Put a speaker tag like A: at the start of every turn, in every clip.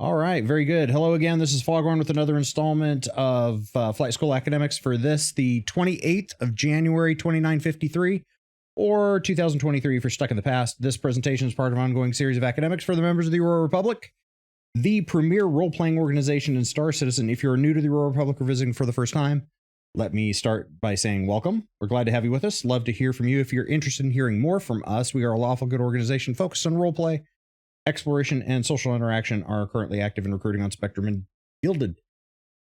A: All right, very good. Hello again. This is Foghorn with another installment of Flight School Academics for this, the 28th of January, 2953, or 2023 for Stuck in the Past. This presentation is part of an ongoing series of academics for the members of the Aurora Republic, the premier role-playing organization in Star Citizen. If you're new to the Aurora Republic or visiting for the first time, let me start by saying welcome. We're glad to have you with us. Love to hear from you. If you're interested in hearing more from us, we are a lawful good organization focused on roleplay, exploration, and social interaction. Are currently active in recruiting on Spectrum and Gilded.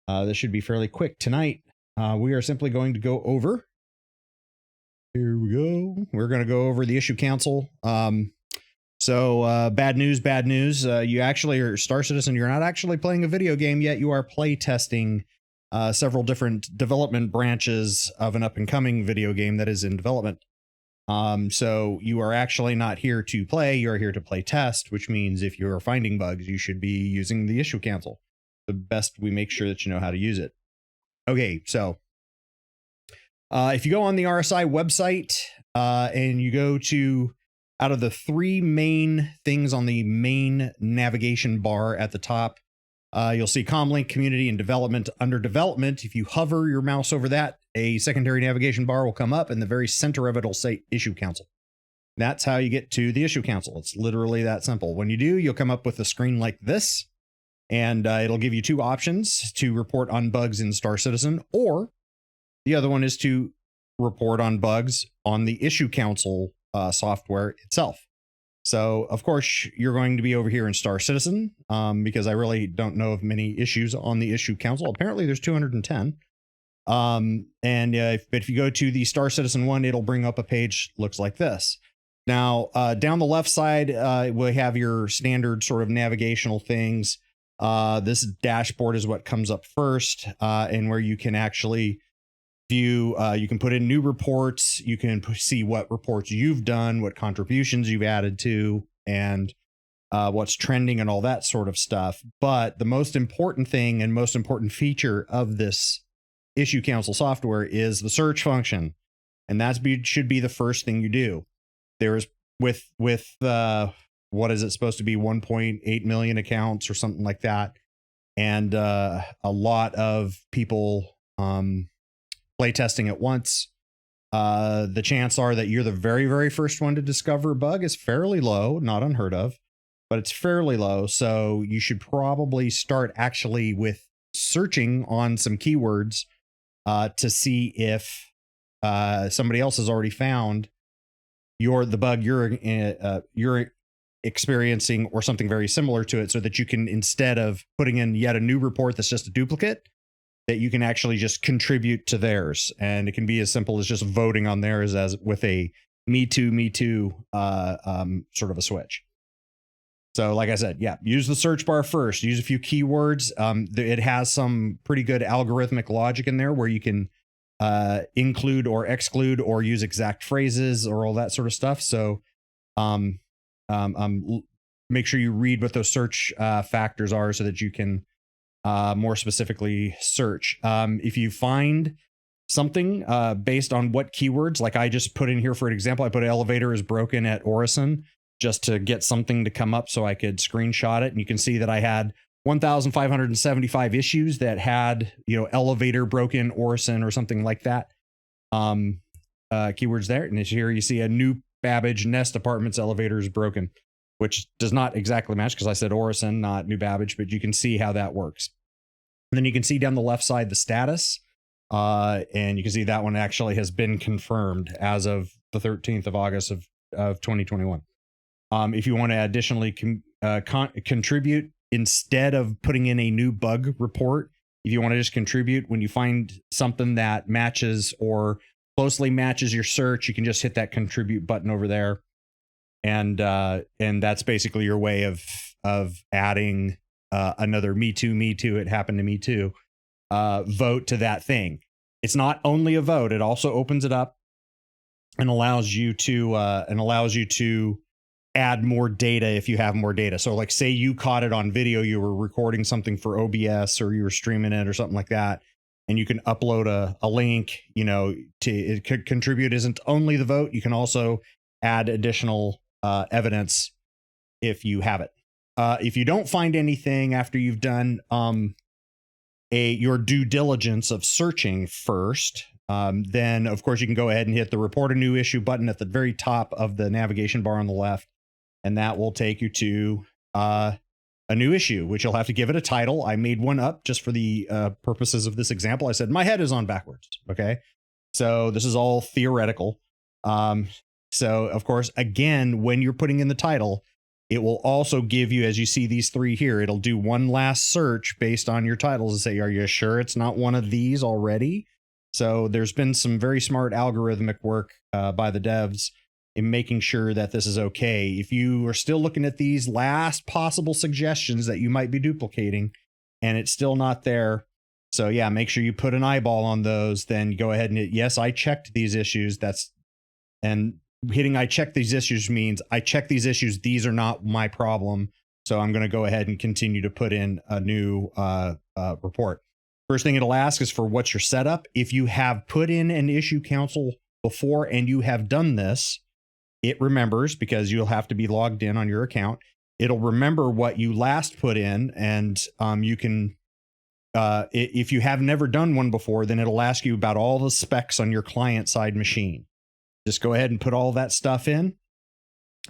A: This should be fairly quick. Tonight, we are simply going to go over... Here we go. We're going to go over the issue council. Bad news. You actually are Star Citizen. You're not actually playing a video game yet. You are play testing several different development branches of an up-and-coming video game that is in development. So you are actually not here to play, you're here to play test, which means if you're finding bugs, you should be using the issue cancel. The best we make sure that you know how to use it. Okay, so if you go on the RSI website and you go to, out of the three main things on the main navigation bar at the top, you'll see Comlink, Community, and Development. Under Development, if you hover your mouse over that, a secondary navigation bar will come up, and the very center of it will say Issue Council. That's how you get to the Issue Council. It's literally that simple. When you do, you'll come up with a screen like this, and it'll give you two options: to report on bugs in Star Citizen, or the other one is to report on bugs on the Issue Council software itself. So, of course, you're going to be over here in Star Citizen, because I really don't know of many issues on the Issue Council. Apparently, there's 210. If you go to the Star Citizen one, it'll bring up a page looks like this. Now, down the left side, we have your standard sort of navigational things. This dashboard is what comes up first, and where you can actually view, you can put in new reports, you can see what reports you've done, what contributions you've added to, and what's trending and all that sort of stuff. But the most important thing and most important feature of this Issue Council software is the search function, and that should be the first thing you do. There's with what is it supposed to be, 1.8 million accounts or something like that, and a lot of people play testing at once. The chance are that you're the very first one to discover a bug is fairly low, not unheard of, but it's fairly low. So you should probably start actually with searching on some keywords to see if somebody else has already found the bug you're experiencing or something very similar to it, so that you can, instead of putting in yet a new report that's just a duplicate, that you can actually just contribute to theirs. And it can be as simple as just voting on theirs as with a me too sort of a switch. So like I said, yeah, use the search bar first, use a few keywords. It has some pretty good algorithmic logic in there where you can include or exclude or use exact phrases or all that sort of stuff. So make sure you read what those search factors are so that you can more specifically search. If you find something based on what keywords, like I just put in here for an example, I put elevator is broken at Orison just to get something to come up so I could screenshot it. And you can see that I had 1,575 issues that had, elevator broken Orison or something like that. Keywords there. And here you see a new Babbage Nest Apartments elevator is broken, which does not exactly match because I said Orison, not New Babbage, but you can see how that works. And then you can see down the left side the status, and you can see that one actually has been confirmed as of the 13th of August of 2021. If you want to additionally contribute, instead of putting in a new bug report, if you want to just contribute, when you find something that matches or closely matches your search, you can just hit that contribute button over there. And that's basically your way of adding another me too, it happened to me too, vote to that thing. It's not only a vote; it also opens it up and allows you to add more data if you have more data. So, like, say you caught it on video, you were recording something for OBS or you were streaming it or something like that, and you can upload a link. It could contribute isn't only the vote; you can also add additional evidence if you have it. if you don't find anything after you've done your due diligence of searching first, then of course you can go ahead and hit the report a new issue button at the very top of the navigation bar on the left, and that will take you to a new issue, which you'll have to give it a title. I made one up just for the purposes of this example. I said my head is on backwards. Okay, so this is all theoretical. So of course, again, when you're putting in the title, it will also give you, as you see these three here, it'll do one last search based on your titles and say, are you sure it's not one of these already? So there's been some very smart algorithmic work by the devs in making sure that this is okay. If you are still looking at these last possible suggestions that you might be duplicating and it's still not there, so yeah, make sure you put an eyeball on those. Then go ahead and hit, yes, I checked these issues. And hitting I check these issues means I check these issues. These are not my problem. So I'm going to go ahead and continue to put in a new report. First thing it'll ask is for what's your setup. If you have put in an issue counsel before and you have done this, it remembers, because you'll have to be logged in on your account. It'll remember what you last put in, and you can, if you have never done one before, then it'll ask you about all the specs on your client side machine. Just go ahead and put all that stuff in.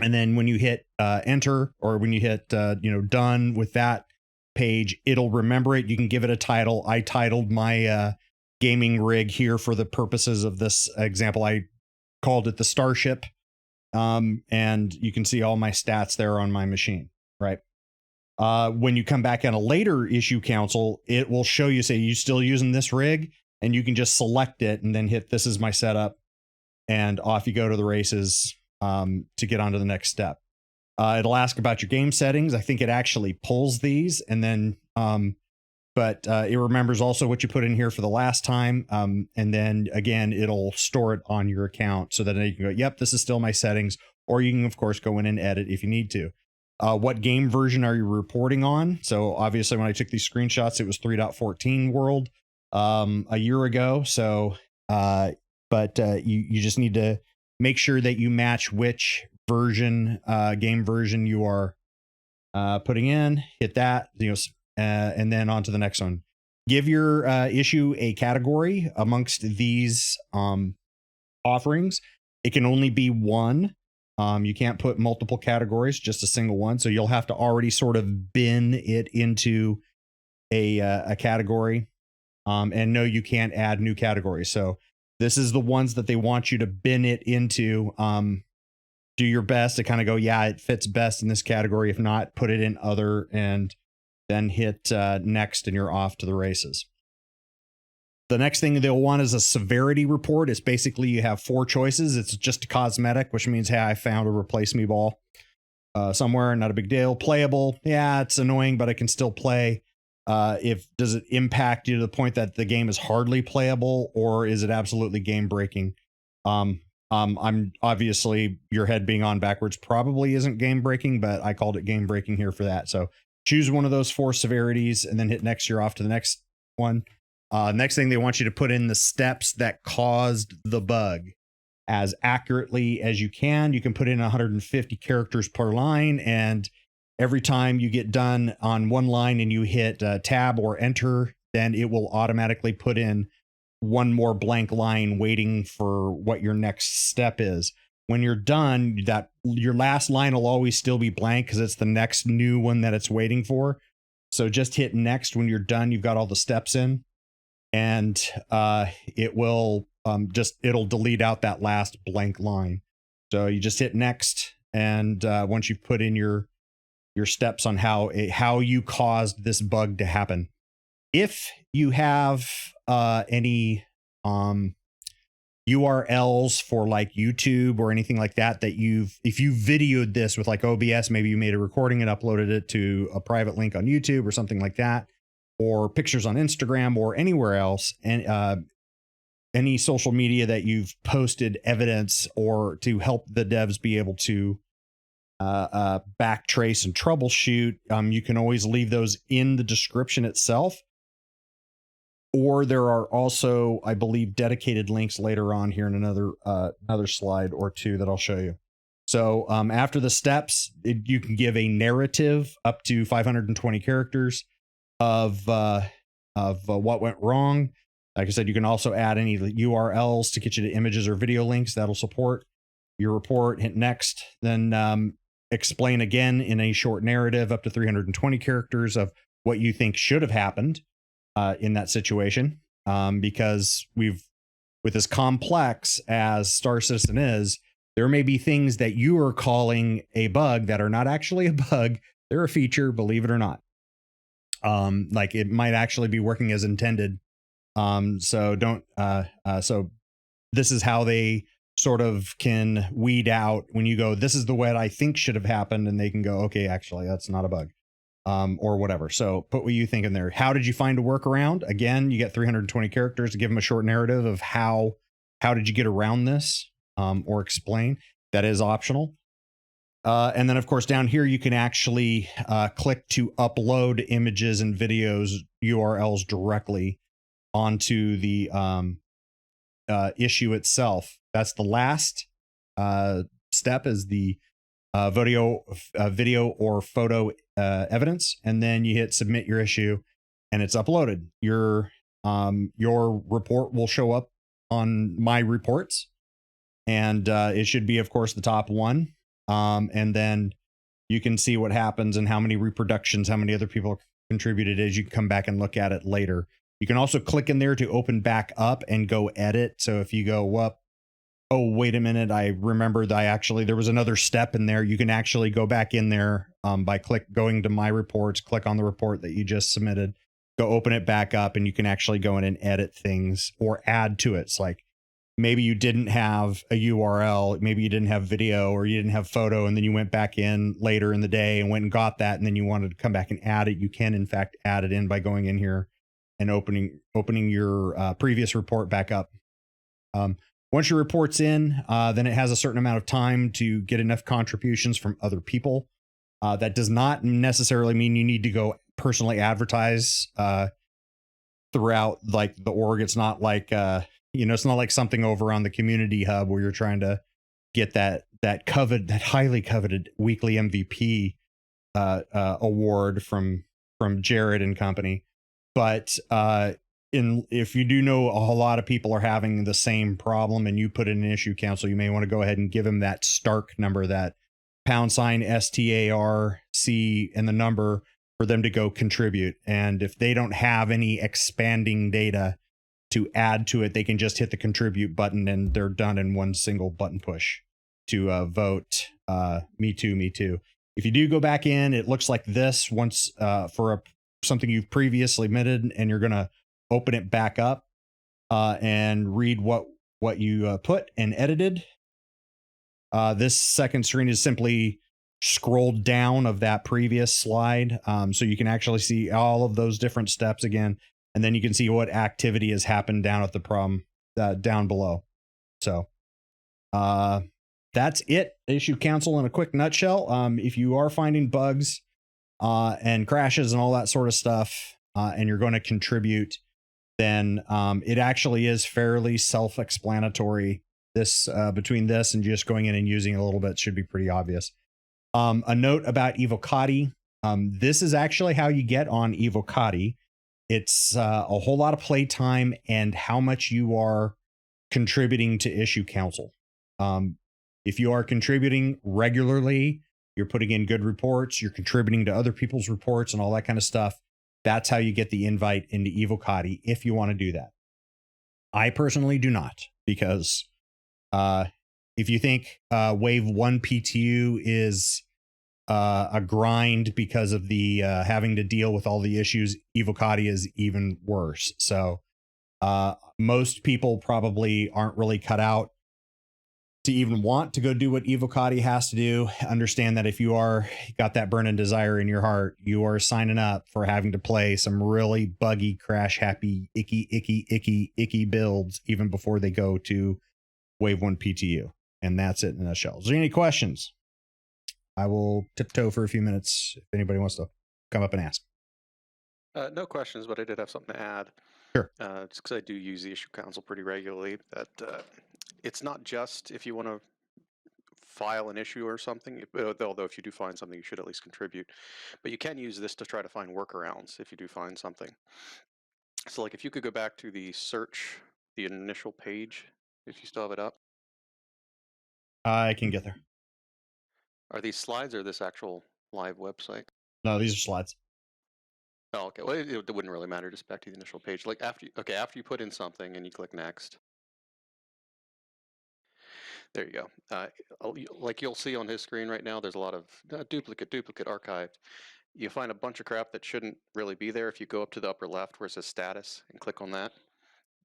A: And then when you hit enter, or when you hit, done with that page, it'll remember it. You can give it a title. I titled my gaming rig here for the purposes of this example. I called it the Starship. And you can see all my stats there on my machine, right? When you come back on a later issue counsel, it will show you, say, you still using this rig? And you can just select it and then hit, this is my setup. And off you go to the races to get on to the next step. It'll ask about your game settings. I think it actually pulls these, and then, but it remembers also what you put in here for the last time. And then again, it'll store it on your account so that you can go, yep, this is still my settings. Or you can, of course, go in and edit if you need to. What game version are you reporting on? So obviously when I took these screenshots, it was 3.14 world a year ago. So, but you just need to make sure that you match which version, game version you are putting in. Hit that, and then on to the next one. Give your issue a category amongst these offerings. It can only be one. You can't put multiple categories, just a single one. So you'll have to already sort of bin it into a category. And no, you can't add new categories. So this is the ones that they want you to bin it into. Do your best to kind of go, yeah, it fits best in this category. If not, put it in other, and then hit next, and you're off to the races. The next thing they'll want is a severity report. It's basically, you have 4 choices. It's just a cosmetic, which means, hey, I found a replace me ball somewhere. Not a big deal. Playable. Yeah, it's annoying, but I can still play. Does it impact you to the point that the game is hardly playable, or is it absolutely game breaking? I'm obviously, your head being on backwards probably isn't game breaking, but I called it game breaking here for that. So choose one of those 4 severities and then hit next. You're off to the next one. Next thing, they want you to put in the steps that caused the bug as accurately as you can. You can put in 150 characters per line, and every time you get done on one line and you hit tab or enter, then it will automatically put in one more blank line waiting for what your next step is. When you're done, that your last line will always still be blank because it's the next new one that it's waiting for. So just hit next when you're done. You've got all the steps in, and it will it'll delete out that last blank line. So you just hit next, and once you've put in your steps on how you caused this bug to happen. If you have any URLs for like YouTube or anything like that, if you videoed this with like OBS, maybe you made a recording and uploaded it to a private link on YouTube or something like that, or pictures on Instagram or anywhere else, and any social media that you've posted evidence or to help the devs be able to backtrace and troubleshoot, you can always leave those in the description itself. Or there are also, I believe, dedicated links later on here in another slide or two that I'll show you. So after the steps, you can give a narrative up to 520 characters of what went wrong. Like I said, you can also add any URLs to get you to images or video links that'll support your report. Hit next, then explain again in a short narrative up to 320 characters of what you think should have happened in that situation. Because with as complex as Star Citizen is, there may be things that you are calling a bug that are not actually a bug. They're a feature, believe it or not. Like it might actually be working as intended. So this is how they sort of can weed out when you go, this is the way I think should have happened. And they can go, okay, actually, that's not a bug. Or whatever. So put what you think in there. How did you find a workaround? Again, you get 320 characters to give them a short narrative of how did you get around this, or explain. That is optional. And then, of course, down here, you can actually click to upload images and videos URLs directly onto the issue itself. That's the last step, is the video or photo evidence, and then you hit submit your issue, and it's uploaded. Your report will show up on My Reports, and it should be, of course, the top one. And then you can see what happens and how many reproductions, how many other people contributed as you can come back and look at it later. You can also click in there to open back up and go edit. So if you go, well, oh, wait a minute, I remembered there was another step in there. You can actually go back in there by going to My Reports, click on the report that you just submitted, go open it back up, and you can actually go in and edit things or add to it. It's like maybe you didn't have a URL, maybe you didn't have video, or you didn't have photo, and then you went back in later in the day and went and got that, and then you wanted to come back and add it. You can, in fact, add it in by going in here and opening your previous report back up. Once your report's in, then it has a certain amount of time to get enough contributions from other people. That does not necessarily mean you need to go personally advertise throughout like the org. It's not like it's not like something over on the community hub where you're trying to get that highly coveted weekly MVP award from Jared and company. But if you do know a whole lot of people are having the same problem and you put in an issue council, you may want to go ahead and give them that Stark number, that #STARC and the number for them to go contribute. And if they don't have any expanding data to add to it, they can just hit the contribute button and they're done in one single button push to vote me too, me too. If you do go back in, it looks like this once for something you've previously submitted, and you're going to open it back up and read what you put and edited. This second screen is simply scrolled down of that previous slide. So you can actually see all of those different steps again. And then you can see what activity has happened down at the problem down below. So that's it. Issue council in a quick nutshell. If you are finding bugs and crashes and all that sort of stuff, and you're going to contribute, then it actually is fairly self-explanatory. This between this and just going in and using it a little bit should be pretty obvious. A note about Evocati. This is actually how you get on Evocati. It's a whole lot of playtime and how much you are contributing to issue council. If you are contributing regularly, you're putting in good reports, you're contributing to other people's reports and all that kind of stuff. That's how you get the invite into Evocati if you want to do that. I personally do not, because if you think Wave 1 PTU is a grind because of the having to deal with all the issues, Evocati is even worse. So most people probably aren't really cut out to even want to go do what Evocati has to do. Understand that if you are got that burning desire in your heart, you are signing up for having to play some really buggy, crash happy, icky builds even before they go to Wave 1 PTU. And that's it in a nutshell. Is there any questions? I will tiptoe for a few minutes if anybody wants to come up and ask.
B: No questions, but I did have something to add.
A: Sure.
B: Just because I do use the issue council pretty regularly, that it's not just if you want to file an issue or something. Although if you do find something, you should at least contribute. But you can use this to try to find workarounds if you do find something. So like if you could go back to the search, the initial page, if you still have it up.
A: I can get there.
B: Are these slides or this actual live website?
A: No, these are slides.
B: Oh, okay. Well, it wouldn't really matter. Just back to the initial page. Like after you put in something and you click next. There you go. Like you'll see on his screen right now, there's a lot of duplicate archived. You find a bunch of crap that shouldn't really be there if you go up to the upper left where it says status and click on that.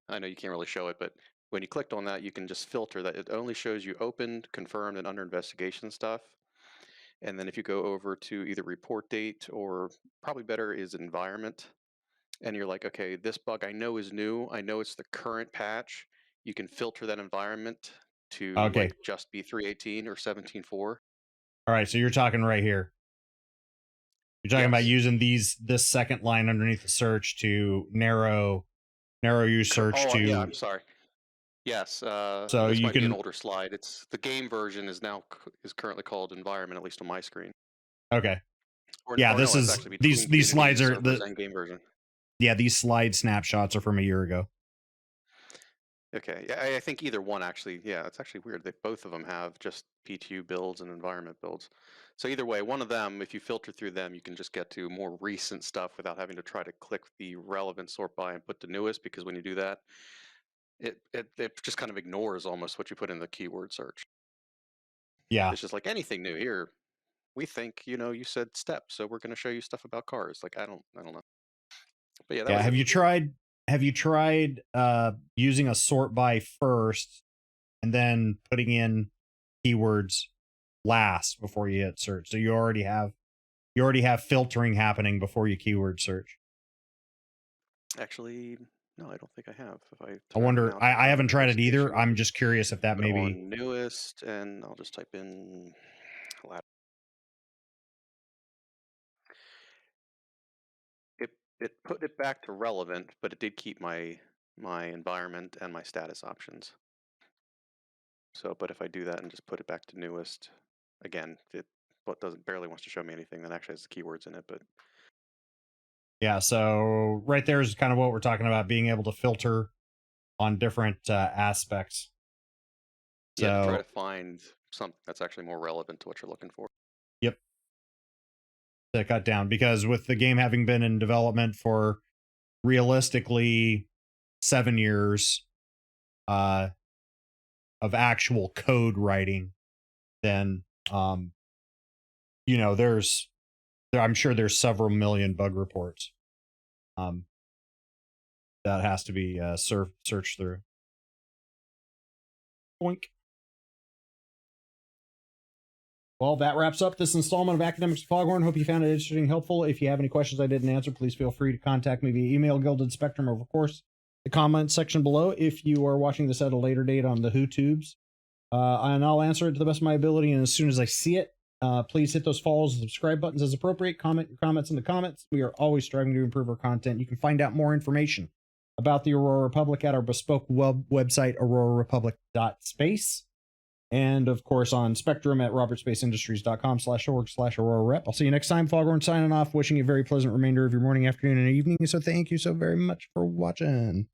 B: I know you can't really show it, but when you clicked on that, you can just filter that. It only shows you opened, confirmed, and under investigation stuff. And then if you go over to either report date or probably better is environment, and you're like, okay, this bug I know is new. I know it's the current patch. You can filter that environment to like just be 3.18 or 17.4.
A: All right, so you're talking right here. You're talking about using this second line underneath the search to narrow your search to.
B: Yeah, I'm sorry. Yes.
A: So
B: this
A: you
B: might
A: can
B: be an older slide. It's the game version is currently called environment, at least on my screen.
A: Okay. Yeah, this is these slides are the
B: game version.
A: Yeah, these slide snapshots are from a year ago.
B: Okay, yeah, I think either one actually. Yeah, it's actually weird that both of them have just PTU builds and environment builds. So either way, one of them, if you filter through them, you can just get to more recent stuff without having to try to click the relevant sort by and put the newest, because when you do that, it just kind of ignores almost what you put in the keyword search.
A: Yeah,
B: it's just like anything new here. We think you said steps, so we're going to show you stuff about cars. Like I don't know. But yeah,
A: have you tried using a sort by first and then putting in keywords last before you hit search? So you already have filtering happening before you keyword search.
B: Actually, no, I don't think I have.
A: I wonder. I haven't tried it either. I'm just curious if that maybe
B: newest, and I'll just type in ladder. It put it back to relevant, but it did keep my environment and my status options. So, but if I do that and just put it back to newest, again, it barely wants to show me anything that actually has the keywords in it. But
A: yeah, so right there is kind of what we're talking about, being able to filter on different aspects.
B: Yeah, to try to find something that's actually more relevant to what you're looking for.
A: Yep. To cut down, because with the game having been in development for realistically 7 years of actual code writing, then I'm sure there's several million bug reports that has to be searched through. Boink. Well, that wraps up this installment of Academics of Foghorn. Hope you found it interesting and helpful. If you have any questions I didn't answer, please feel free to contact me via email, Gilded Spectrum, or of course, the comment section below if you are watching this at a later date on the YouTubes. And I'll answer it to the best of my ability, and as soon as I see it, please hit those follows and subscribe buttons as appropriate. Comment your comments in the comments. We are always striving to improve our content. You can find out more information about the Aurora Republic at our bespoke website, aurorarepublic.space. And of course on Spectrum at robertspaceindustriescom/org/Aurora Rep. I'll see you next time. Foghorn signing off, wishing you a very pleasant remainder of your morning, afternoon, and evening. So thank you so very much for watching.